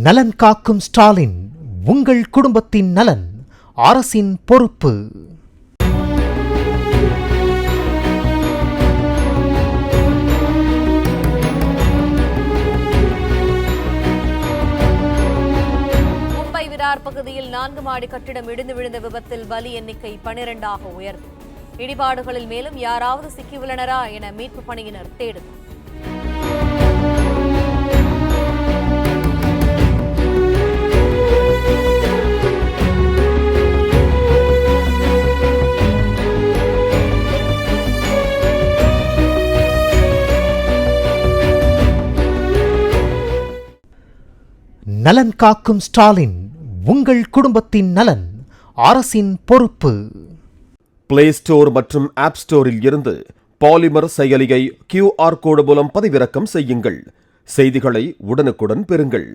நலன் காக்கும் ஸ்டாலின், உங்கள் குடும்பத்தின் நலன் அரசின் பொறுப்பு. மும்பை விரார் பகுதியில் 4 மாடி கட்டிடம் இடிந்து விழுந்த விபத்தில் பலி எண்ணிக்கை 12ஆக உயர்ந்தது. இடிபாடுகளில் மேலும் யாராவது சிக்கியுள்ளனரா என மீட்பு பணியினர் தேடுதல். நலன் காக்கும் ஸ்டாலின், உங்கள் குடும்பத்தின் நலன் அரசின் பொறுப்பு. பிளே ஸ்டோர் மற்றும் ஆப் ஸ்டோரில் இருந்து பாலிமர் செயலியை QR கோடு மூலம் பதிவிறக்கம் செய்யுங்கள். செய்திகளை உடனுக்குடன் பெறுங்கள்.